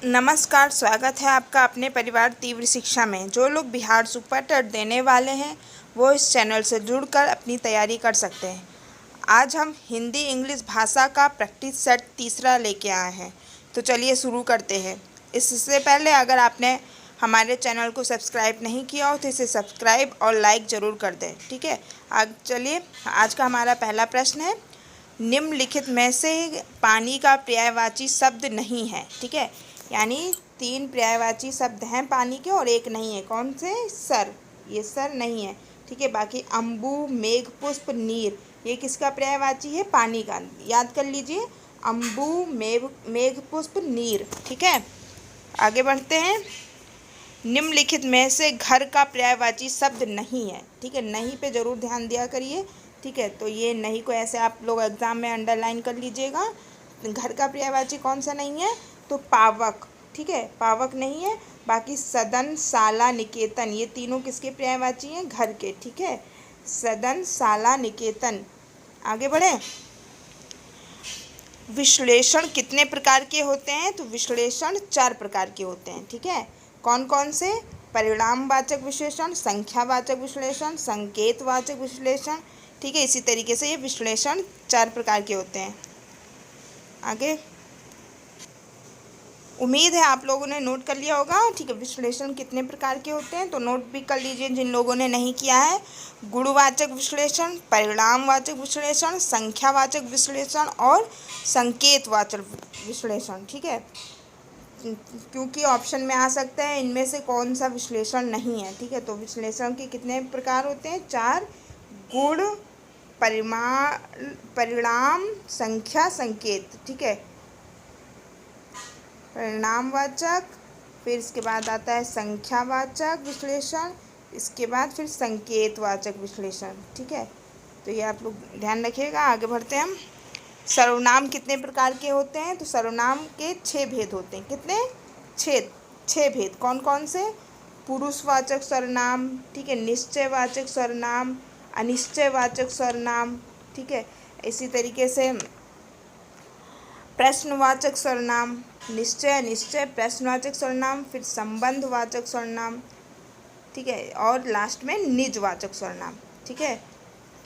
नमस्कार, स्वागत है आपका अपने परिवार तीव्र शिक्षा में। जो लोग बिहार सुपर टेट देने वाले हैं वो इस चैनल से जुड़कर अपनी तैयारी कर सकते हैं। आज हम हिंदी इंग्लिश भाषा का प्रैक्टिस सेट तीसरा लेके आए हैं, तो चलिए शुरू करते हैं। इससे पहले अगर आपने हमारे चैनल को सब्सक्राइब नहीं किया हो तो इसे सब्सक्राइब और लाइक ज़रूर कर दें, ठीक है। चलिए, आज का हमारा पहला प्रश्न है, निम्नलिखित में से पानी का पर्यायवाची शब्द नहीं है, ठीक है। यानी 3 पर्यायवाची शब्द हैं पानी के और एक नहीं है। कौन से? सर, ये सर नहीं है, ठीक है। बाकी अम्बु, मेघ, पुष्प, नीर, ये किसका पर्यायवाची है? पानी का। याद कर लीजिए, अम्बु, मेघ, पुष्प, नीर, ठीक है। आगे बढ़ते हैं। निम्नलिखित में से घर का पर्यायवाची शब्द नहीं है, ठीक है। नहीं पे ज़रूर ध्यान दिया करिए, ठीक है। तो ये नहीं को ऐसे आप लोग एग्ज़ाम में अंडरलाइन कर लीजिएगा। घर का पर्यायवाची कौन सा नहीं है? तो पावक, ठीक है, पावक नहीं है। बाकी सदन, शाला, निकेतन, ये तीनों किसके पर्यायवाची हैं? घर के, ठीक है। सदन, शाला, निकेतन। आगे बढ़े। विश्लेषण कितने प्रकार के होते हैं? तो विश्लेषण 4 प्रकार के होते हैं, ठीक है। कौन कौन से? परिणामवाचक विश्लेषण, संख्यावाचक विश्लेषण, संकेतवाचक विश्लेषण, ठीक है। इसी तरीके से ये विश्लेषण 4 प्रकार के होते हैं। आगे, उम्मीद है आप लोगों ने नोट कर लिया होगा, ठीक है। विश्लेषण कितने प्रकार के होते हैं तो नोट भी कर लीजिए जिन लोगों ने नहीं किया है। गुणवाचक विश्लेषण, परिणामवाचक विश्लेषण, संख्यावाचक विश्लेषण और संकेतवाचक विश्लेषण, ठीक है। क्योंकि ऑप्शन में आ सकता है इनमें से कौन सा विश्लेषण नहीं है, ठीक है। तो विश्लेषण के कितने प्रकार होते हैं? 4। गुण, परिणाम, संख्या, संकेत, ठीक है। परिणामवाचक, फिर इसके बाद आता है संख्यावाचक विश्लेषण, इसके बाद फिर संकेतवाचक विश्लेषण, ठीक है। तो ये आप लोग ध्यान रखिएगा। आगे बढ़ते हैं हम। सर्वनाम कितने प्रकार के होते हैं? तो सर्वनाम के 6 भेद होते हैं। कितने? 6 भेद। कौन कौन से? पुरुषवाचक सर्वनाम, ठीक है, निश्चयवाचक सर्वनाम, अनिश्चयवाचक सर्वनाम, ठीक है। इसी तरीके से प्रश्नवाचक सर्वनाम, निश्चय, अनिश्चय, प्रश्नवाचक सर्वनाम, फिर संबंधवाचक सर्वनाम, ठीक है, और लास्ट में निजवाचक सर्वनाम, ठीक है।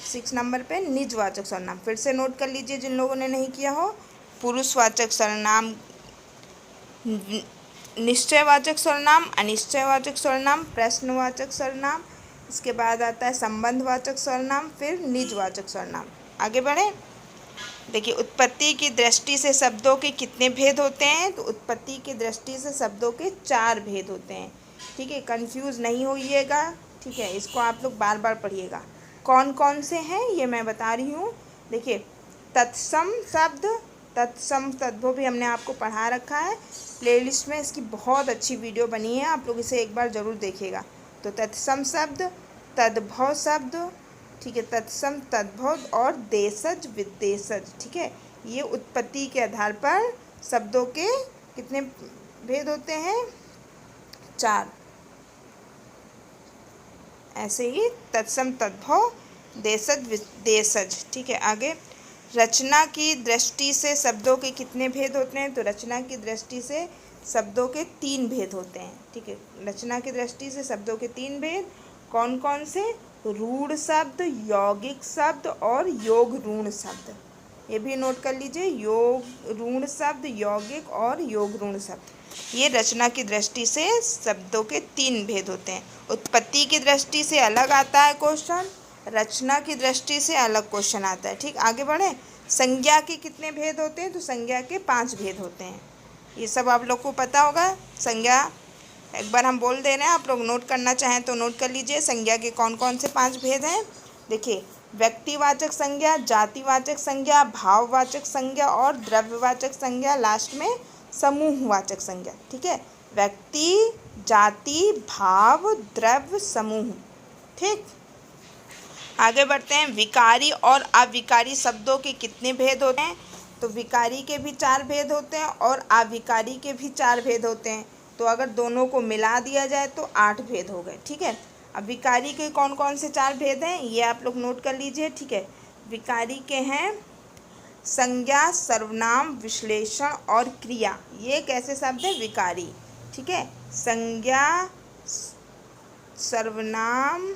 6 नंबर पे निजवाचक सर्वनाम। फिर से नोट कर लीजिए जिन लोगों ने नहीं किया हो। पुरुषवाचक सर्वनाम, निश्चयवाचक सर्वनाम, अनिश्चयवाचक सर्वनाम, प्रश्नवाचक सर्वनाम, इसके बाद आता है संबंधवाचक सर्वनाम, फिर निजवाचक सर्वनाम। आगे बढ़े। देखिए, उत्पत्ति की दृष्टि से शब्दों के कितने भेद होते हैं? तो उत्पत्ति की दृष्टि से शब्दों के 4 भेद होते हैं, ठीक है। कंफ्यूज नहीं होइएगा, ठीक है। इसको आप लोग बार बार पढ़िएगा। कौन कौन से हैं ये मैं बता रही हूँ। देखिए, तत्सम शब्द, तत्सम तद्भव भी हमने आपको पढ़ा रखा है। प्लेलिस्ट में इसकी बहुत अच्छी वीडियो बनी है, आप लोग इसे एक बार ज़रूर देखिएगा। तो तत्सम शब्द, तद्भव शब्द, ठीक है, तत्सम, तद्भव और देशज, विदेशज, ठीक है। ये उत्पत्ति के आधार पर शब्दों के कितने भेद होते हैं? 4। ऐसे ही तत्सम, तद्भव, देशज, विदेशज, ठीक है। आगे, रचना की दृष्टि से शब्दों के कितने भेद होते हैं? तो रचना की दृष्टि से शब्दों के 3 भेद होते हैं, ठीक है। रचना की दृष्टि से शब्दों के 3 भेद। कौन कौन से? रूढ़ शब्द, यौगिक शब्द और योग ऋण शब्द। ये भी नोट कर लीजिए, योग ऋण शब्द, यौगिक और योग ऋण शब्द। ये रचना की दृष्टि से शब्दों के 3 भेद होते हैं। उत्पत्ति की दृष्टि से अलग आता है क्वेश्चन, रचना की दृष्टि से अलग क्वेश्चन आता है, ठीक। आगे बढ़े। संज्ञा के कितने भेद होते हैं? तो संज्ञा के 5 भेद होते हैं। ये सब आप लोग को पता होगा। संज्ञा एक बार हम बोल दे रहे हैं, आप लोग नोट करना चाहें तो नोट कर लीजिए। संज्ञा के कौन कौन से 5 भेद हैं? देखिए, व्यक्तिवाचक संज्ञा, जातिवाचक संज्ञा, भाववाचक संज्ञा और द्रव्यवाचक संज्ञा, लास्ट में समूहवाचक संज्ञा, ठीक है। व्यक्ति, जाति, भाव, द्रव्य, समूह, ठीक। आगे बढ़ते हैं। विकारी और अविकारी शब्दों के कितने भेद होते हैं? तो विकारी के भी 4 भेद होते हैं और अविकारी के भी 4 भेद होते हैं। तो अगर दोनों को मिला दिया जाए तो 8 भेद हो गए, ठीक है। अब विकारी के कौन कौन से 4 भेद हैं ये आप लोग नोट कर लीजिए, ठीक है। विकारी के हैं संज्ञा, सर्वनाम, विश्लेषण और क्रिया, ये कैसे शब्द है? विकारी। ठीक है, संज्ञा, सर्वनाम,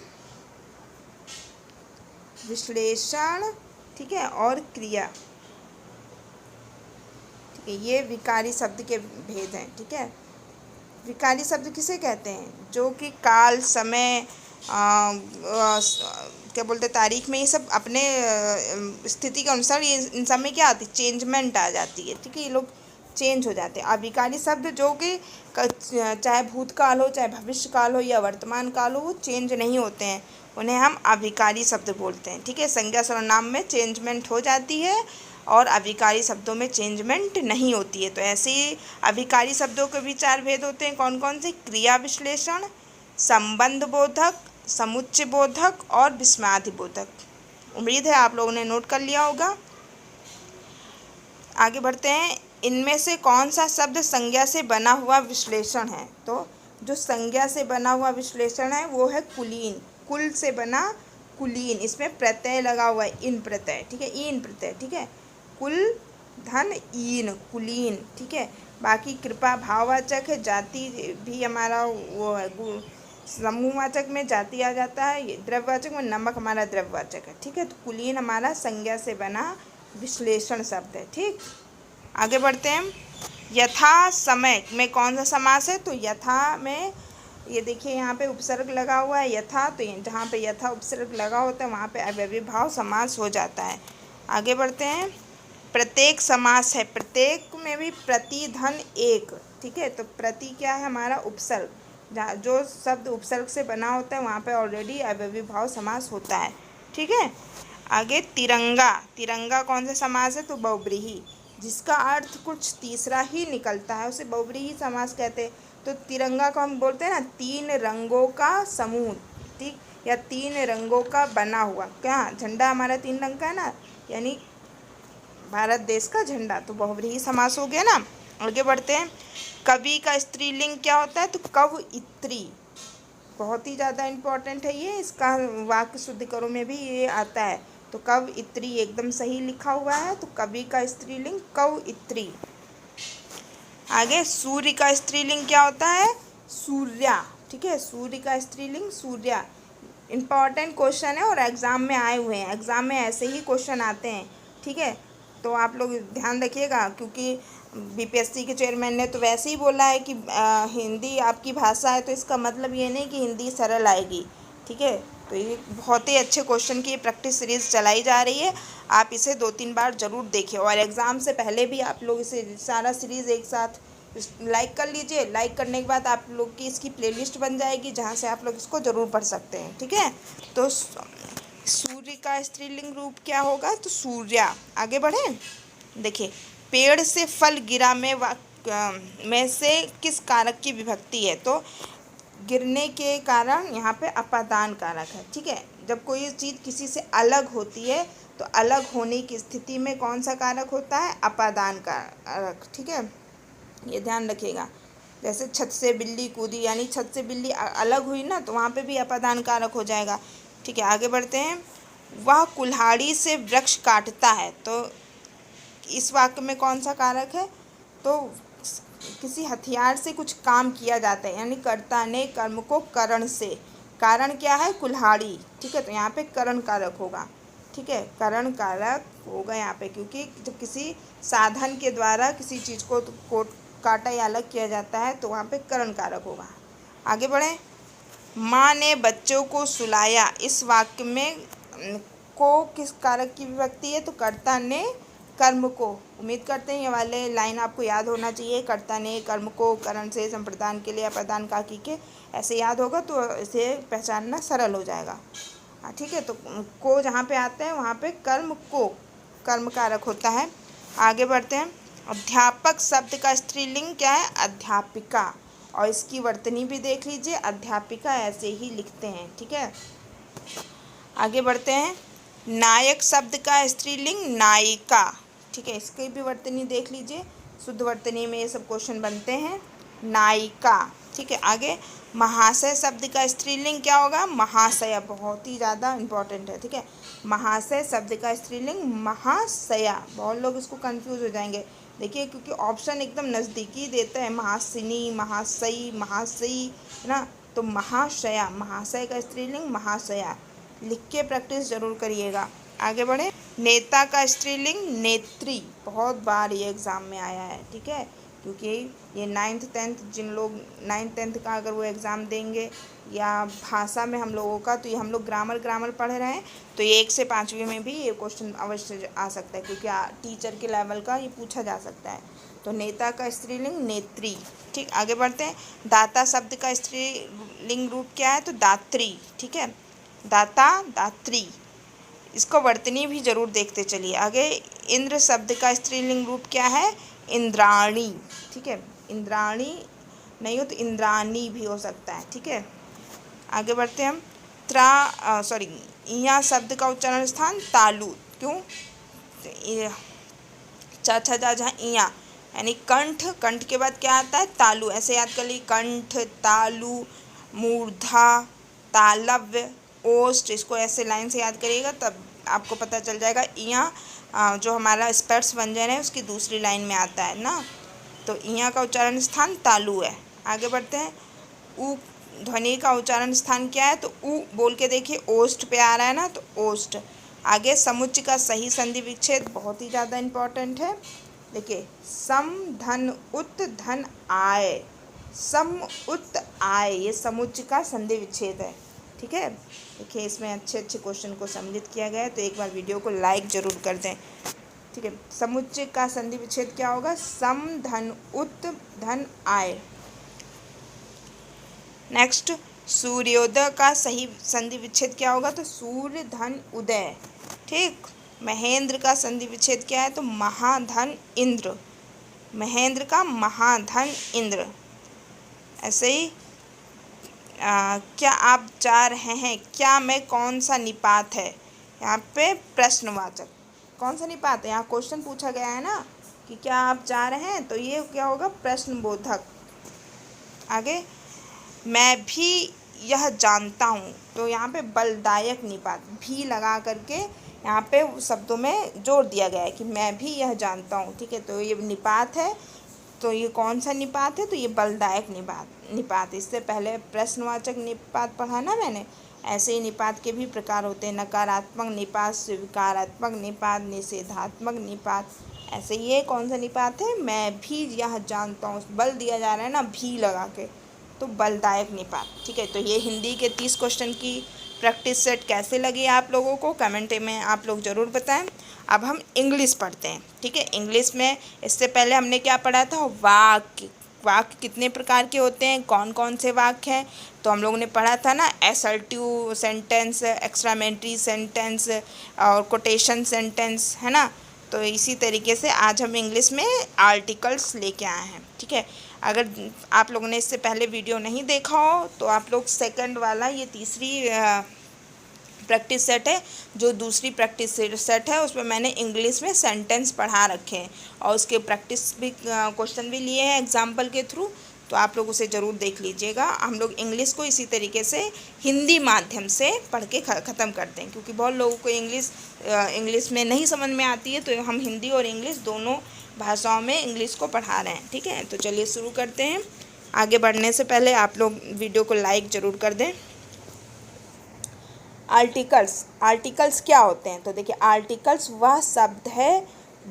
विश्लेषण, ठीक है, और क्रिया, ठीक है, ये विकारी शब्द के भेद हैं। ठीक है, विकारी शब्द किसे कहते हैं? जो कि काल, समय, क्या बोलते, तारीख में, ये सब अपने स्थिति के अनुसार ये इन सब में क्या आती है? चेंजमेंट आ जाती है। ठीक है, ये लोग चेंज हो जाते हैं। अविकारी शब्द जो कि चाहे भूतकाल हो, चाहे भविष्य काल हो या वर्तमान काल हो, वो चेंज नहीं होते हैं, उन्हें हम अविकारी शब्द बोलते हैं। ठीक है, संज्ञा, सर्वनाम में चेंजमेंट हो जाती है और अविकारी शब्दों में चेंजमेंट नहीं होती है। तो ऐसे ही अविकारी शब्दों के भी चार भेद होते हैं। कौन कौन से? क्रिया विश्लेषण, संबंध बोधक, समुच्चय बोधक और विस्मयादि बोधक। उम्मीद है आप लोगों ने नोट कर लिया होगा। आगे बढ़ते हैं। इनमें से कौन सा शब्द संज्ञा से बना हुआ विश्लेषण है? तो जो संज्ञा से बना हुआ विश्लेषण है वो है कुलीन। कुल से बना कुलीन, इसमें प्रत्यय लगा हुआ है, इन प्रत्यय। ठीक है, ईन प्रत्यय। ठीक है, कुल धन ईन, कुलीन। ठीक है, बाकी कृपा भाववाचक है, जाति भी हमारा वो है, समूहवाचक में जाति आ जाता है, द्रव्यवाचक में नमक हमारा द्रव्यवाचक है। ठीक है, तो कुलीन हमारा संज्ञा से बना विश्लेषण शब्द है। ठीक, आगे बढ़ते हैं। यथा समय में कौन सा समास है? तो यथा में ये देखिए यहाँ पे उपसर्ग लगा हुआ है, यथा, तो जहाँ पे यथा उपसर्ग लगा होता है वहाँ पे अव्ययीभाव समास हो जाता है। आगे बढ़ते हैं। प्रत्येक समास है, प्रत्येक में भी प्रति धन एक। ठीक है, तो प्रति क्या है? हमारा उपसर्ग। जहाँ जो शब्द उपसर्ग से बना होता है वहाँ पे ऑलरेडी अव्ययीभाव समास होता है। ठीक है, आगे तिरंगा। तिरंगा कौन सा समास है? तो बहुब्रीहि, जिसका अर्थ कुछ तीसरा ही निकलता है उसे बहुब्रीहि समास कहते हैं। तो तिरंगा को हम बोलते हैं ना, तीन रंगों का समूह। ठीक, या तीन रंगों का बना हुआ। क्या झंडा हमारा तीन रंग का है ना, यानी भारत देश का झंडा, तो बहुब्रीहि समास हो गया ना। आगे बढ़ते हैं। कवि का स्त्रीलिंग क्या होता है? तो कवयित्री, बहुत ही ज़्यादा इम्पोर्टेंट है ये, इसका वाक्य शुद्धिकरों में भी ये आता है। तो कवयित्री एकदम सही लिखा हुआ है। तो कवि का स्त्रीलिंग कवयित्री। आगे सूर्य का स्त्रीलिंग क्या होता है? सूर्या। ठीक है, सूर्य का स्त्रीलिंग सूर्या। इम्पॉर्टेंट क्वेश्चन है और एग्ज़ाम में आए हुए हैं, एग्ज़ाम में ऐसे ही क्वेश्चन आते हैं। ठीक है, तो आप लोग ध्यान रखिएगा, क्योंकि बीपीएससी के चेयरमैन ने तो वैसे ही बोला है कि हिंदी आपकी भाषा है, तो इसका मतलब ये नहीं कि हिंदी सरल आएगी। ठीक है, तो ये बहुत ही अच्छे क्वेश्चन की प्रैक्टिस सीरीज़ चलाई जा रही है, आप इसे 2-3 बार ज़रूर देखिए। और एग्ज़ाम से पहले भी आप लोग इसे सारा सीरीज़ एक साथ लाइक कर लीजिए। लाइक करने के बाद आप लोग की इसकी प्लेलिस्ट बन जाएगी, जहाँ से आप लोग इसको ज़रूर पढ़ सकते हैं। ठीक है, तो सूर्य का स्त्रीलिंग रूप क्या होगा? तो सूर्या। आगे बढ़ें। देखिए, पेड़ से फल गिरा में से किस कारक की विभक्ति है? तो गिरने के कारण यहाँ पे अपादान कारक है। ठीक है, जब कोई चीज़ किसी से अलग होती है तो अलग होने की स्थिति में कौन सा कारक होता है? अपादान कारक। ठीक है, ये ध्यान रखिएगा। जैसे छत से बिल्ली कूदी, यानी छत से बिल्ली अलग हुई ना, तो वहाँ पे भी अपादान कारक हो जाएगा। ठीक है, आगे बढ़ते हैं। वह कुल्हाड़ी से वृक्ष काटता है, तो इस वाक्य में कौन सा कारक है? तो किसी हथियार से कुछ काम किया जाता है, यानी कर्ता ने कर्म को करण से, कारण क्या है? कुल्हाड़ी। ठीक है, तो यहाँ पे करण कारक होगा। ठीक है, करण कारक होगा यहाँ पे, क्योंकि जब किसी साधन के द्वारा किसी चीज़ को काटा या अलग किया जाता है तो वहाँ पे करण कारक होगा। आगे बढ़ें। माँ ने बच्चों को सुलाया, इस वाक्य में को किस कारक की विभक्ति है? तो कर्ता ने कर्म को। उम्मीद करते हैं ये वाले लाइन आपको याद होना चाहिए। कर्ता ने कर्म को करण से संप्रदान के लिए अप्रदान काकी के, ऐसे याद होगा तो इसे पहचानना सरल हो जाएगा। हाँ, ठीक है, तो को जहाँ पे आता है वहाँ पे कर्म को कर्म कारक होता है। आगे बढ़ते हैं। अध्यापक शब्द का स्त्रीलिंग क्या है? अध्यापिका। और इसकी वर्तनी भी देख लीजिए, अध्यापिका ऐसे ही लिखते हैं। ठीक है, आगे बढ़ते हैं। नायक शब्द का स्त्रीलिंग नायिका। ठीक है, इसकी भी वर्तनी देख लीजिए, शुद्ध वर्तनी में ये सब क्वेश्चन बनते हैं, नायिका। ठीक है, आगे महाशय शब्द का स्त्रीलिंग क्या होगा? महाशय। बहुत ही ज़्यादा इम्पोर्टेंट है। ठीक है, महाशय शब्द का स्त्रीलिंग महाशया। बहुत लोग इसको कंफ्यूज हो जाएंगे, देखिए क्योंकि ऑप्शन एकदम नज़दीकी देता है, महासिनी, महाशयी, महाशयी, है ना। तो महाशया, महाशय का स्त्रीलिंग महाशया। लिख के प्रैक्टिस जरूर करिएगा। आगे बढ़े। नेता का स्त्रीलिंग नेत्री। बहुत बार ये एग्ज़ाम में आया है, ठीक है, क्योंकि ये 9th 10th जिन लोग 9th 10th का अगर वो एग्ज़ाम देंगे या भाषा में हम लोगों का, तो ये हम लोग ग्रामर पढ़ रहे हैं, तो ये 1 से 5वीं में भी ये क्वेश्चन अवश्य आ सकता है, क्योंकि टीचर के लेवल का ये पूछा जा सकता है। तो नेता का स्त्रीलिंग नेत्री। ठीक, आगे बढ़ते हैं। दाता शब्द का स्त्रीलिंग रूप क्या है? तो दात्री। ठीक है, दाता, दात्री। इसको वर्तनी भी जरूर देखते चलिए। आगे, इंद्र शब्द का स्त्रीलिंग रूप क्या है? इंद्राणी। ठीक है, इंद्राणी नहीं हो तो इंद्राणी भी हो सकता है। ठीक है, आगे बढ़ते हैं हम। इया शब्द का उच्चारण स्थान तालु। क्यों? जहाँ इया यानी कंठ, कंठ के बाद क्या आता है? तालु। ऐसे याद कर ली, कंठ, तालु, मूर्धा, तालव्य, ओष्ठ। इसको ऐसे लाइन से याद करिएगा, तब आपको पता चल जाएगा। इया जो हमारा स्पर्श व्यंजन है उसकी दूसरी लाइन में आता है ना, तो इया का उच्चारण स्थान तालु है। आगे बढ़ते हैं। उ ध्वनि का उच्चारण स्थान क्या है? तो उ बोल के देखिए, ओष्ठ पे आ रहा है ना, तो ओष्ठ। आगे, समुच्चय का सही संधि विच्छेद बहुत ही ज़्यादा इम्पोर्टेंट है। देखिए, सम धन उत धन आय, सम उत आय, ये समुच्चय का संधि विच्छेद है। ठीक है, देखिए इसमें अच्छे अच्छे क्वेश्चन को सम्मिलित किया गया है, तो एक बार वीडियो को लाइक जरूर कर दें। ठीक है, समुच्चय का संधि विच्छेद क्या होगा? सम धन उत धन आय। नेक्स्ट, सूर्योदय का सही संधि विच्छेद क्या होगा? तो सूर्य धन उदय। ठीक, महेंद्र का संधि विच्छेद क्या है? तो महाधन इंद्र, महेंद्र का महाधन इंद्र। ऐसे ही क्या आप जा रहे हैं? क्या में कौन सा निपात है? यहाँ पे प्रश्नवाचक, कौन सा निपात है? यहाँ क्वेश्चन पूछा गया है ना कि क्या आप जा रहे हैं, तो ये क्या होगा? प्रश्नबोधक। आगे, मैं भी यह जानता हूँ, तो यहाँ पे बलदायक निपात भी लगा करके यहाँ पे शब्दों में जोड़ दिया गया है कि मैं भी यह जानता हूँ। ठीक है, तो ये निपात है, तो ये कौन सा निपात है? तो ये बलदायक निपात। इससे पहले प्रश्नवाचक निपात पढ़ा ना मैंने, ऐसे ही निपात के भी प्रकार होते हैं। नकारात्मक निपात, स्वीकारात्मक निपात, निषेधात्मक निपात। ऐसे ये कौन सा निपात है? मैं भी यह जानता हूँ, बल दिया जा रहा है ना भी लगा के, तो बलदायक निपात। ठीक है, तो ये हिंदी के 30 क्वेश्चन की प्रैक्टिस सेट कैसे लगी आप लोगों को कमेंट में आप लोग ज़रूर बताएं। अब हम इंग्लिश पढ़ते हैं। ठीक है, इंग्लिश में इससे पहले हमने क्या पढ़ा था? वाक्य। वाक्य कितने प्रकार के होते हैं, कौन कौन से वाक्य हैं? तो हम लोगों ने पढ़ा था ना, असर्टिव सेंटेंस, एक्सक्लेमेटरी सेंटेंस और कोटेशन सेंटेंस, है ना। तो इसी तरीके से आज हम इंग्लिश में आर्टिकल्स लेके आए हैं। ठीक है, अगर आप लोगों ने इससे पहले वीडियो नहीं देखा हो तो आप लोग सेकंड वाला, ये तीसरी प्रैक्टिस सेट है, जो दूसरी प्रैक्टिस सेट है उसमें मैंने इंग्लिश में सेंटेंस पढ़ा रखे हैं और उसके प्रैक्टिस भी क्वेश्चन भी लिए हैं एग्जाम्पल के थ्रू, तो आप लोग उसे ज़रूर देख लीजिएगा। हम लोग इंग्लिश को इसी तरीके से हिंदी माध्यम से पढ़ के ख़त्म करते हैं, क्योंकि बहुत लोगों को इंग्लिश में नहीं समझ में आती है, तो हम हिंदी और इंग्लिश दोनों भाषाओं में इंग्लिश को पढ़ा रहे हैं। ठीक है, तो चलिए शुरू करते हैं। आगे बढ़ने से पहले आप लोग वीडियो को लाइक ज़रूर कर दें। आर्टिकल्स क्या होते हैं? तो देखिए, आर्टिकल्स वह शब्द है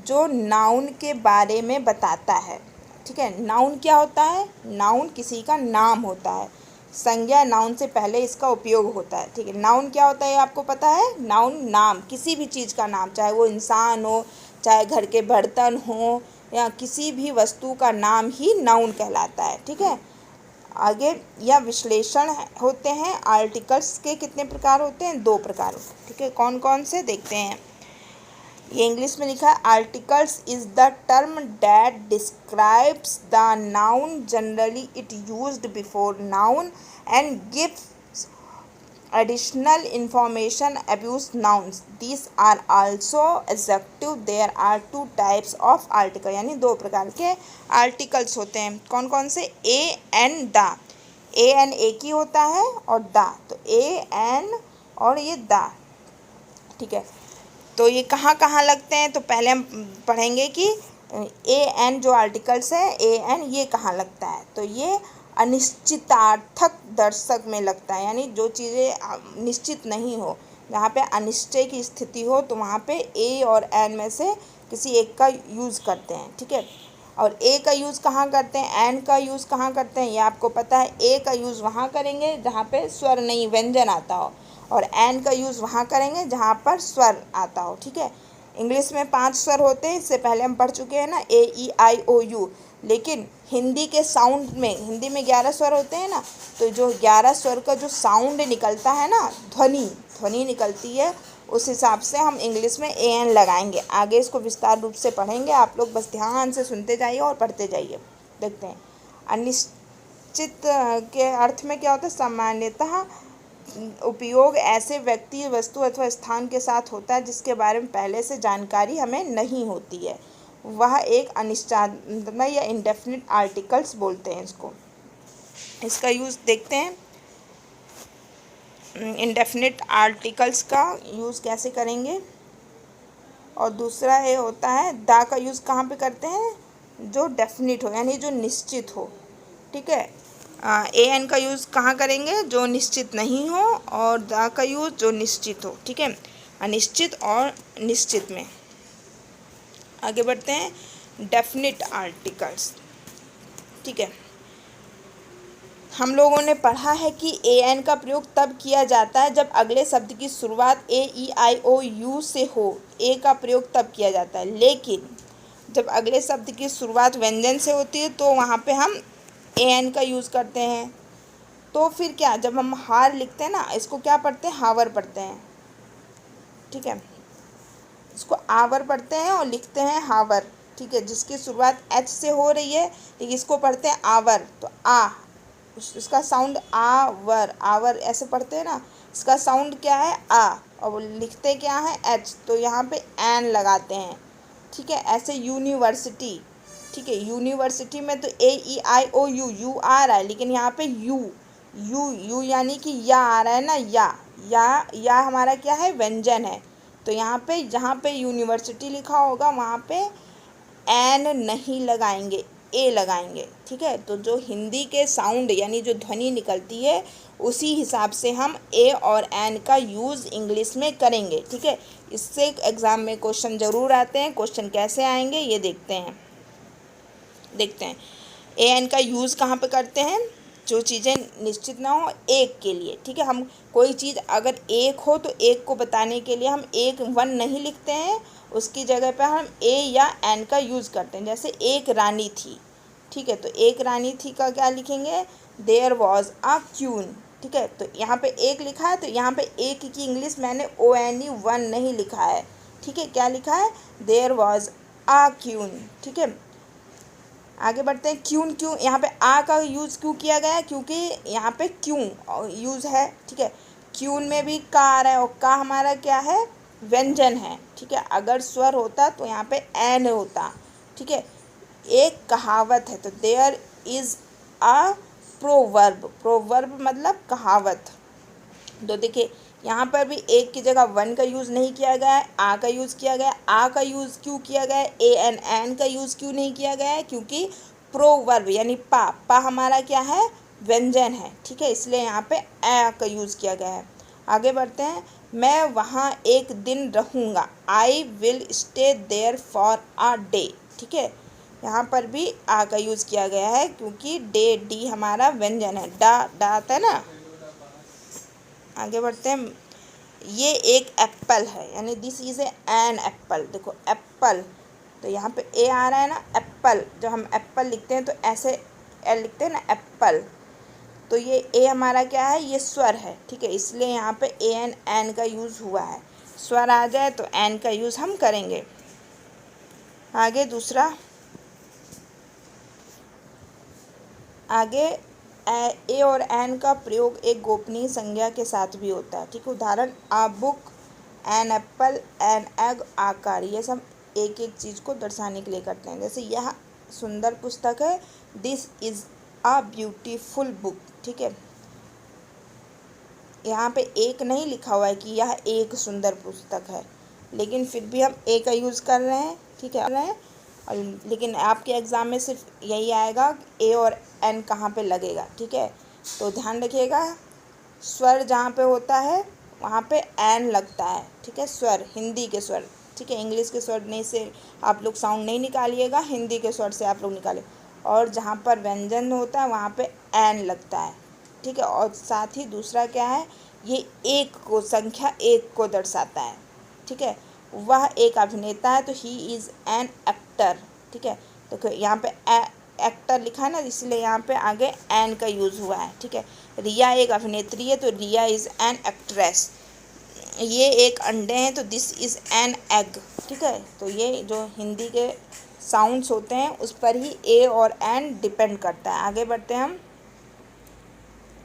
जो नाउन के बारे में बताता है। ठीक है, नाउन क्या होता है? नाउन किसी का नाम होता है, संज्ञा नाउन से पहले इसका उपयोग होता है। ठीक है, नाउन क्या होता है आपको पता है? नाउन नाम, किसी भी चीज़ का नाम, चाहे वो इंसान हो, चाहे घर के बर्तन हो, या किसी भी वस्तु का नाम ही नाउन कहलाता है। ठीक है, आगे, यह विश्लेषण होते हैं। आर्टिकल्स के कितने प्रकार होते हैं? 2 प्रकार होते हैं। ठीक है, कौन कौन से देखते हैं। ये इंग्लिश में लिखा है, articles is the term that describes the noun, generally it used before noun and gives additional information about nouns. These are also adjective. There are 2 types of article, यानी 2 प्रकार के आर्टिकल्स होते हैं। कौन कौन से? A N the. A N एक ही होता है और द, तो ए एन और ये द। ठीक है। तो ये कहाँ कहाँ लगते हैं, तो पहले हम पढ़ेंगे कि ए एन जो आर्टिकल्स है ए एन ये कहाँ लगता है। तो ये अनिश्चितार्थक दर्शक में लगता है, यानी जो चीज़ें निश्चित नहीं हो, जहाँ पे अनिश्चय की स्थिति हो, तो वहाँ पे ए और एन में से किसी एक का यूज़ करते हैं, ठीक है। और ए का यूज़ कहाँ करते हैं, एन का यूज़ कहाँ करते हैं, ये आपको पता है। ए का यूज़ वहाँ करेंगे जहाँ पे स्वर नहीं व्यंजन आता हो, और एन का यूज़ वहाँ करेंगे जहाँ पर स्वर आता हो, ठीक है। इंग्लिश में 5 स्वर होते हैं, इससे पहले हम पढ़ चुके हैं ना, ए ई आई ओ यू। लेकिन हिंदी के साउंड में, हिंदी में 11 स्वर होते हैं ना, तो जो 11 स्वर का जो साउंड निकलता है ना, ध्वनि ध्वनि निकलती है, उस हिसाब से हम इंग्लिश में ए एन लगाएंगे। आगे इसको विस्तार रूप से पढ़ेंगे, आप लोग बस ध्यान से सुनते जाइए और पढ़ते जाइए। देखते हैं, अनिश्चित के अर्थ में क्या होता है, सामान्यतः उपयोग ऐसे व्यक्ति, वस्तु अथवा स्थान के साथ होता है जिसके बारे में पहले से जानकारी हमें नहीं होती है। वह एक अनिश्चितमय या इंडेफिनिट आर्टिकल्स बोलते हैं इसको। इसका यूज़ देखते हैं, इंडेफिनिट आर्टिकल्स का यूज़ कैसे करेंगे। और दूसरा ये होता है, दा का यूज़ कहाँ पे करते हैं, जो डेफिनिट हो, यानी जो निश्चित हो, ठीक है। ए एन का यूज़ कहाँ करेंगे, जो निश्चित नहीं हो, और दा का यूज़ जो निश्चित हो, ठीक है। अनिश्चित और निश्चित में। आगे बढ़ते हैं, डेफिनिट आर्टिकल्स, ठीक है। हम लोगों ने पढ़ा है कि ए एन का प्रयोग तब किया जाता है जब अगले शब्द की शुरुआत ए ई आई ओ यू से हो। ए का प्रयोग तब किया जाता है, लेकिन जब अगले शब्द की शुरुआत व्यंजन से होती है तो वहाँ पे हम ए एन का यूज़ करते हैं। तो फिर क्या, जब हम हार लिखते हैं ना, इसको क्या पढ़ते हैं, हावर पढ़ते हैं, ठीक है। इसको आवर पढ़ते हैं और लिखते हैं हावर, ठीक है। जिसकी शुरुआत एच से हो रही है, लेकिन इसको पढ़ते हैं आवर, तो इसका साउंड आवर, आवर ऐसे पढ़ते हैं ना, इसका साउंड क्या है, आ, और लिखते क्या है, एच, तो यहाँ पे एन लगाते हैं, ठीक है। ऐसे यूनिवर्सिटी, ठीक है, यूनिवर्सिटी में तो ए ई आई ओ यू, यू आ रहा है, लेकिन यहाँ पे यू यू यू यानी कि या आ रहा है ना, या हमारा क्या है, व्यंजन है। तो यहाँ पे जहाँ पे यूनिवर्सिटी लिखा होगा वहाँ पे एन नहीं लगाएंगे, ए लगाएंगे, ठीक है। तो जो हिंदी के साउंड यानी जो ध्वनि निकलती है, उसी हिसाब से हम ए और एन का यूज़ इंग्लिश में करेंगे, ठीक है। इससे एग्ज़ाम में क्वेश्चन ज़रूर आते हैं। क्वेश्चन कैसे आएंगे ये देखते हैं। ए एन का यूज़ कहाँ पे करते हैं, जो चीज़ें निश्चित ना हो, एक के लिए, ठीक है। हम कोई चीज़ अगर एक हो तो एक को बताने के लिए हम एक वन नहीं लिखते हैं, उसकी जगह पे हम ए या एन का यूज़ करते हैं। जैसे एक रानी थी, ठीक है, तो एक रानी थी का क्या लिखेंगे, देयर वॉज अ क्यून, ठीक है। तो यहाँ पे एक लिखा है, तो यहाँ पे एक की इंग्लिश मैंने ओ एन ई वन नहीं लिखा है, ठीक है। क्या लिखा है, देयर वॉज अ क्यून, ठीक है। आगे बढ़ते हैं, क्यून क्यों, यहाँ पे आ का यूज़ क्यों किया गया है, क्योंकि यहाँ पे क्यों यूज़ है, ठीक है। क्यून में भी का आ रहा है, और का हमारा क्या है, व्यंजन है, ठीक है। अगर स्वर होता तो यहाँ पे एन होता, ठीक है। एक कहावत है, तो there is a proverb, proverb मतलब कहावत। तो देखिए यहाँ पर भी एक की जगह वन का यूज़ नहीं किया गया है, आ का यूज़ किया गया है। आ का यूज़ क्यों किया गया है, ए एन का यूज़ क्यों नहीं किया गया है, क्योंकि प्रोवर्ब यानी पा हमारा क्या है, व्यंजन है, ठीक है। इसलिए यहाँ पे ए का यूज़ किया गया है। आगे बढ़ते हैं, मैं वहाँ एक दिन रहूँगा, I will stay there for a day, ठीक है। यहाँ पर भी आ का यूज़ किया गया है, क्योंकि डे डी हमारा व्यंजन है, डा आता है ना। आगे बढ़ते हैं, ये एक एप्पल है, यानी दिस इज़ एन एप्पल। देखो एप्पल, तो यहाँ पे ए आ रहा है ना, एप्पल, जब हम एप्पल लिखते हैं तो ऐसे एल लिखते हैं ना, एप्पल। तो ये ए हमारा क्या है, ये स्वर है, ठीक है। इसलिए यहाँ पे ए एन का यूज़ हुआ है। स्वर आ जाए तो एन का यूज़ हम करेंगे। आगे दूसरा, आगे ए और एन का प्रयोग एक गोपनीय संज्ञा के साथ भी होता है, ठीक है। उदाहरण, a book, an apple, an egg, आकार, ये सब एक एक चीज़ को दर्शाने के लिए करते हैं। जैसे यह सुंदर पुस्तक है, this is a beautiful book, ठीक है। यहाँ पे एक नहीं लिखा हुआ है कि यह एक सुंदर पुस्तक है, लेकिन फिर भी हम ए का यूज़ कर रहे हैं, ठीक है, और लेकिन आपके एग्ज़ाम में सिर्फ यही आएगा ए और एन कहाँ पे लगेगा, ठीक है। तो ध्यान रखिएगा, स्वर जहाँ पे होता है वहाँ पे एन लगता है, ठीक है, स्वर, हिंदी के स्वर, ठीक है, इंग्लिश के स्वर नहीं से आप लोग साउंड नहीं निकालिएगा, हिंदी के स्वर से आप लोग निकालिए। और जहाँ पर व्यंजन होता है वहाँ पे एन लगता है, ठीक है। और साथ ही दूसरा क्या है, ये एक को, संख्या एक को दर्शाता है, ठीक है। वह एक अभिनेता है, तो ही इज़ एन एक्टर, ठीक है। तो यहाँ पे एक्टर लिखा है ना, इसलिए यहाँ पे आगे एन का यूज़ हुआ है, ठीक है। रिया एक अभिनेत्री है, तो रिया इज़ एन एक्ट्रेस। ये एक अंडे हैं, तो दिस इज़ एन एग, ठीक है। तो ये जो हिंदी के साउंड्स होते हैं उस पर ही ए और एन डिपेंड करता है। आगे बढ़ते हैं हम।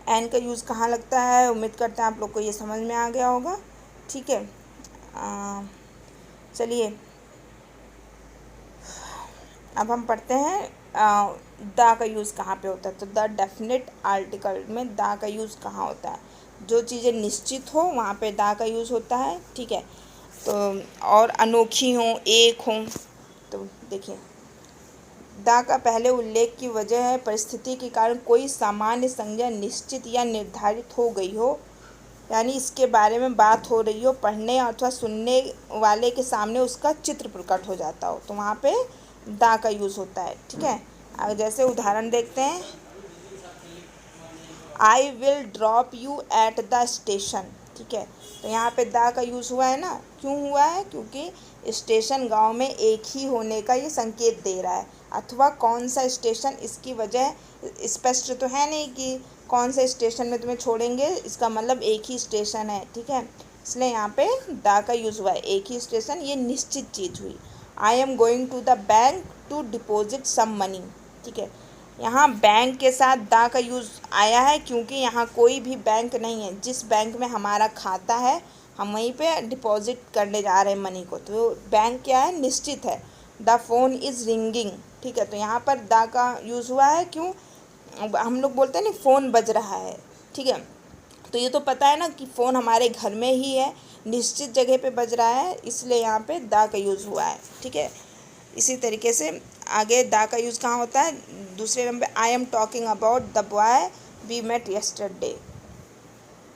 एन का यूज़ कहाँ लगता है, उम्मीद करते हैं आप लोग को ये समझ में आ गया होगा, ठीक है। चलिए अब हम पढ़ते हैं दा का यूज़ कहाँ पे होता है। तो द डेफिनेट आर्टिकल में दा का यूज़ कहाँ होता है, जो चीज़ें निश्चित हो वहाँ पे दा का यूज़ होता है, ठीक है। तो और अनोखी हों, एक हों, तो देखिए दा का पहले उल्लेख की वजह है परिस्थिति के कारण कोई सामान्य संज्ञा निश्चित या निर्धारित हो गई हो, यानी इसके बारे में बात हो रही हो, पढ़ने अथवा सुनने वाले के सामने उसका चित्र प्रकट हो जाता हो, तो वहाँ पे दा का यूज़ होता है, ठीक है। जैसे उदाहरण देखते हैं, I will drop you at the station, ठीक है। तो यहाँ पे दा का यूज़ हुआ है ना, क्यों हुआ है, क्योंकि स्टेशन गांव में एक ही होने का ये संकेत दे रहा है, अथवा कौन सा स्टेशन, इसकी वजह स्पष्ट तो है नहीं कि कौन से स्टेशन में तुम्हें छोड़ेंगे, इसका मतलब एक ही स्टेशन है, ठीक है। इसलिए यहाँ पे दा का यूज़ हुआ है, एक ही स्टेशन, ये निश्चित चीज़ हुई। I am going to the bank to deposit some money, ठीक है। यहाँ बैंक के साथ दा का यूज़ आया है क्योंकि यहाँ कोई भी बैंक नहीं है, जिस बैंक में हमारा खाता है हम वहीं पे डिपॉजिट करने जा रहे हैं मनी को, तो बैंक क्या है, निश्चित है। द फ़ोन इज़ रिंगिंग, ठीक है। तो यहाँ पर दा का यूज़ हुआ है, क्यों, हम लोग बोलते हैं ना फ़ोन बज रहा है, ठीक है। तो ये तो पता है ना कि फ़ोन हमारे घर में ही है, निश्चित जगह पे बज रहा है, इसलिए यहाँ पे दा का यूज़ हुआ है, ठीक है। इसी तरीके से आगे दा का यूज़ कहाँ होता है, दूसरे number I am talking about the boy we met yesterday,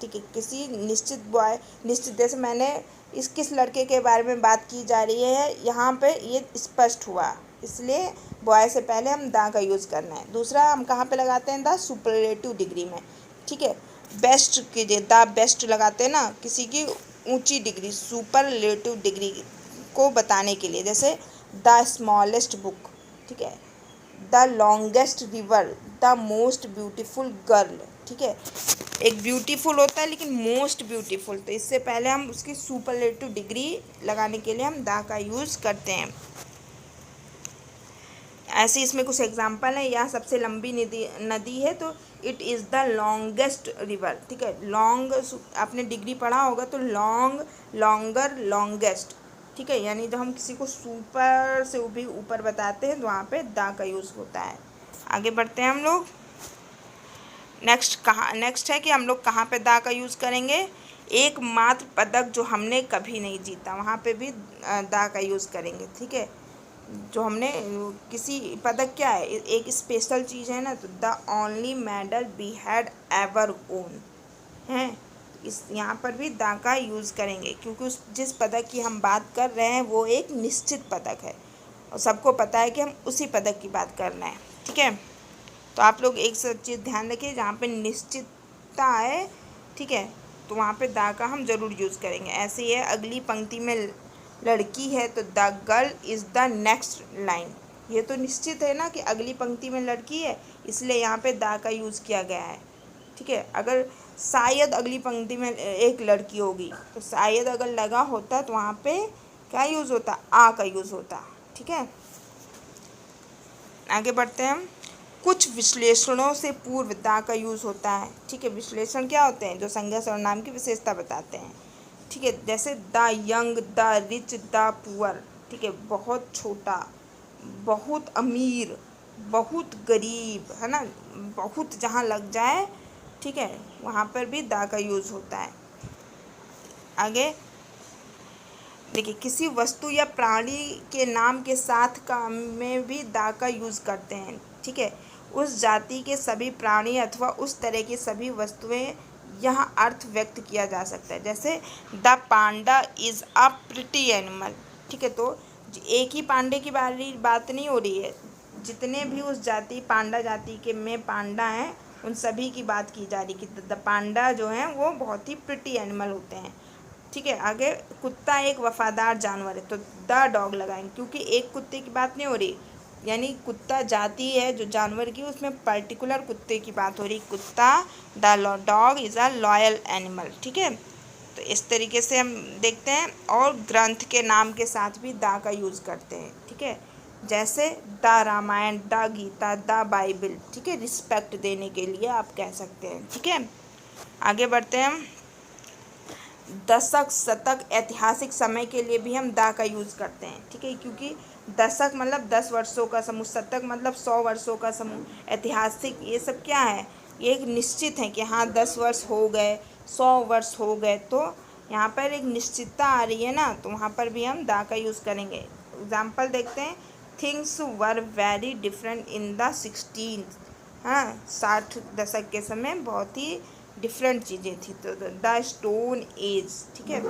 ठीक है। किसी निश्चित बॉय, निश्चित जैसे मैंने किस लड़के के बारे में बात की जा रही है, यहाँ पे ये स्पष्ट हुआ, इसलिए बॉय से पहले हम दा का यूज़ करना है। दूसरा हम कहाँ पे लगाते हैं, द सुपरलेटिव डिग्री में, ठीक है। बेस्ट कीजिए, द बेस्ट लगाते हैं ना, किसी की ऊंची डिग्री, सुपरलेटिव डिग्री को बताने के लिए, जैसे द स्मॉलेस्ट बुक, ठीक है, the longest river, the most beautiful girl, ठीक है। एक ब्यूटीफुल होता है लेकिन मोस्ट ब्यूटीफुल, तो इससे पहले हम उसकी सुपरलेटिव डिग्री लगाने के लिए हम द का यूज़ करते हैं। ऐसे इसमें कुछ एग्जाम्पल है, यहाँ सबसे लंबी नदी है तो it is the longest river, ठीक है। लॉन्ग आपने डिग्री पढ़ा होगा, तो लॉन्ग, लॉन्गर, लॉन्गेस्ट, ठीक है। यानी जब हम किसी को सुपर से भी ऊपर बताते हैं तो वहाँ पे द का यूज़ होता है। आगे बढ़ते हैं हम लोग। नेक्स्ट है कि हम लोग कहाँ पे दा का यूज़ करेंगे, एकमात्र पदक जो हमने कभी नहीं जीता, वहाँ पे भी दा का यूज़ करेंगे, ठीक है। जो हमने किसी पदक क्या है, एक स्पेशल चीज़ है ना, तो the only medal we had ever won है, इस यहाँ पर भी दा का यूज़ करेंगे, क्योंकि उस जिस पदक की हम बात कर रहे हैं वो एक निश्चित पदक है और सबको पता है कि हम उसी पदक की बात कर रहे हैं, ठीक है। तो आप लोग एक चीज़ ध्यान रखिए, जहाँ पे निश्चितता है, ठीक है, तो वहाँ पे दा का हम ज़रूर यूज़ करेंगे। ऐसे ही है, अगली पंक्ति में लड़की है तो the girl is the next line, ये तो निश्चित है ना कि अगली पंक्ति में लड़की है, इसलिए यहाँ पे दा का यूज़ किया गया है, ठीक है। अगर शायद अगली पंक्ति में एक लड़की होगी तो शायद अगर लगा होता तो वहाँ पे क्या यूज़ होता, आ का यूज़ होता, ठीक है। आगे बढ़ते हैं हम। कुछ विश्लेषणों से पूर्व दा का यूज़ होता है, ठीक है। विश्लेषण क्या होते हैं, जो संज्ञा सर्वनाम की विशेषता बताते हैं, ठीक है। जैसे the young, the rich, the poor, ठीक है, बहुत छोटा, बहुत अमीर, बहुत गरीब, है ना, बहुत जहाँ लग जाए ठीक है, वहाँ पर भी दा का यूज़ होता है। आगे देखिए, किसी वस्तु या प्राणी के नाम के साथ का में भी दा का यूज़ करते हैं। ठीक है, उस जाति के सभी प्राणी अथवा उस तरह की सभी वस्तुएं यह अर्थ व्यक्त किया जा सकता है। जैसे the Panda is a pretty animal. ठीक है, तो एक ही पांडे की बात नहीं हो रही है, जितने भी उस जाति पांडा जाति के में पांडा हैं उन सभी की बात की जा रही कि द पांडा जो हैं वो बहुत ही प्रिटी एनिमल होते हैं। ठीक है, आगे कुत्ता एक वफादार जानवर है, तो द डॉग लगाएंगे, क्योंकि एक कुत्ते की बात नहीं हो रही, यानी कुत्ता जाति है जो जानवर की, उसमें पर्टिकुलर कुत्ते की बात हो रही। कुत्ता, the dog is a loyal animal. ठीक है, तो इस तरीके से हम देखते हैं। और ग्रंथ के नाम के साथ भी दा का यूज़ करते हैं। ठीक है, जैसे the Ramayana, the Gita, the Bible. ठीक है, रिस्पेक्ट देने के लिए आप कह सकते हैं। ठीक है, आगे बढ़ते हैं हम। दशक, शतक, ऐतिहासिक समय के लिए भी हम दा का यूज़ करते हैं। ठीक है, क्योंकि दशक मतलब 10 वर्षों का समूह, शतक मतलब 100 वर्षों का समूह, ऐतिहासिक ये सब क्या है, ये एक निश्चित है कि हाँ 10 वर्ष हो गए, 100 वर्ष हो गए, तो यहाँ पर एक निश्चितता आ रही है ना, तो वहाँ पर भी हम दा का यूज़ करेंगे। एग्जाम्पल देखते हैं। Things were very different in the 16th। हाँ, 60 दशक के समय बहुत ही डिफरेंट चीज़ें थी, तो द स्टोन एज। ठीक है,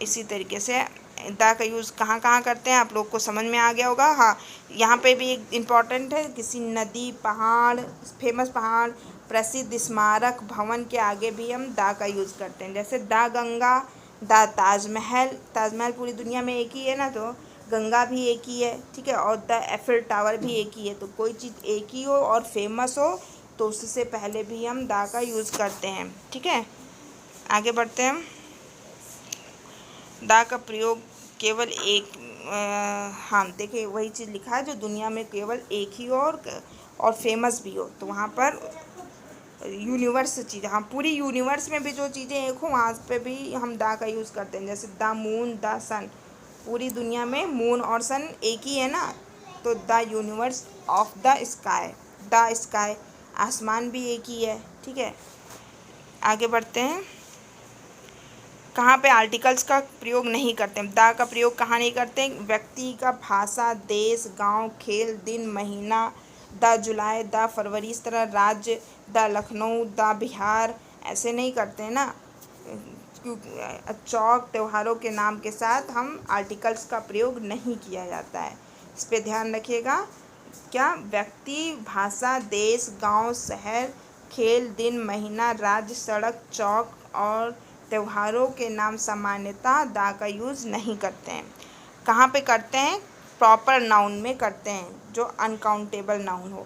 इसी तरीके से द का यूज़ कहाँ कहाँ करते हैं आप लोग को समझ में आ गया होगा। हाँ, यहाँ पे भी एक इम्पॉर्टेंट है, किसी नदी, पहाड़, फेमस पहाड़, प्रसिद्ध स्मारक, भवन के आगे भी हम द का यूज़ करते हैं। जैसे द गंगा, द ताजमहल। ताजमहल पूरी दुनिया में एक ही है ना, तो गंगा भी एक ही है। ठीक है, और द एफिल टावर भी एक ही है। तो कोई चीज़ एक ही हो और फेमस हो तो उससे पहले भी हम दा का यूज़ करते हैं। ठीक है, आगे बढ़ते हैं। दा का प्रयोग केवल एक हाँ देखिए, वही चीज़ लिखा है जो दुनिया में केवल एक ही हो और फेमस भी हो, तो वहाँ पर यूनिवर्स चीज़, हाँ पूरी यूनिवर्स में भी जो चीज़ें एक हो वहाँ पे भी हम दा का यूज़ करते हैं। जैसे द मून, द सन, पूरी दुनिया में मून और सन एक ही है ना, तो the universe of the sky, the sky, आसमान भी एक ही है। ठीक है, आगे बढ़ते हैं। कहाँ पे आर्टिकल्स का प्रयोग नहीं करते हैं, दा का प्रयोग कहाँ नहीं करते हैं, व्यक्ति का, भाषा, देश, गांव, खेल, दिन, महीना, द जुलाई, द फरवरी, इस तरह राज्य, द लखनऊ, द बिहार, ऐसे नहीं करते हैं ना, क्योंकि चौक, त्योहारों के नाम के साथ हम आर्टिकल्स का प्रयोग नहीं किया जाता है। इस पर ध्यान रखिएगा। क्या, व्यक्ति, भाषा, देश, गांव, शहर, खेल, दिन, महीना, राज्य, सड़क, चौक और त्योहारों के नाम सामान्यतः दा का यूज़ नहीं करते हैं। कहाँ पे करते हैं, प्रॉपर नाउन में करते हैं, जो अनकाउंटेबल नाउन हो।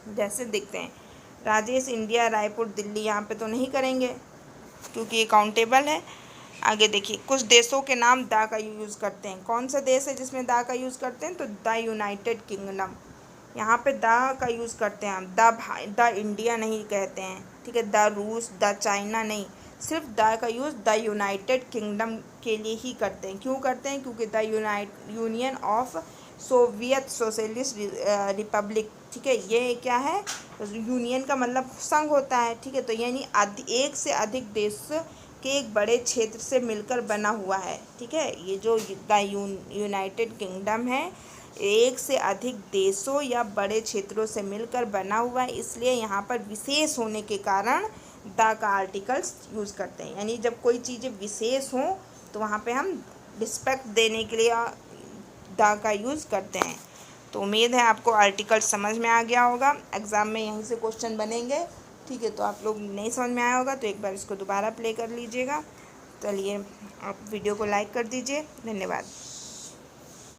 जैसे देखते हैं, राजेश, इंडिया, रायपुर, दिल्ली, यहाँ पे तो नहीं करेंगे क्योंकि ये काउंटेबल है। आगे देखिए, कुछ देशों के नाम दा का यूज़ करते हैं। कौन सा देश है जिसमें दा का यूज़ करते हैं, तो द यूनाइटेड किंगडम, यहाँ पे दा का यूज़ करते हैं। हम द इंडिया नहीं कहते हैं। ठीक है, द रूस, द चाइना नहीं, सिर्फ द का यूज़ द यूनाइटेड किंगडम के लिए ही करते हैं। क्यों करते हैं, क्योंकि the union of Soviet socialist Republic. ठीक है, ये क्या है, यूनियन का मतलब संघ होता है। ठीक है, तो यानी एक से अधिक देश के एक बड़े क्षेत्र से मिलकर बना हुआ है। ठीक है, ये जो द यूनाइटेड किंगडम है, एक से अधिक देशों या बड़े क्षेत्रों से मिलकर बना हुआ है, इसलिए यहाँ पर विशेष होने के कारण द का आर्टिकल्स यूज़ करते हैं। यानी जब कोई चीज़ें विशेष हों तो वहाँ पे हम रिस्पेक्ट देने के लिए द का यूज़ करते हैं। तो उम्मीद है आपको आर्टिकल समझ में आ गया होगा। एग्ज़ाम में यहीं से क्वेश्चन बनेंगे। ठीक है, तो आप लोग नहीं समझ में आया होगा तो एक बार इसको दोबारा प्ले कर लीजिएगा। चलिए, आप वीडियो को लाइक कर दीजिए। धन्यवाद।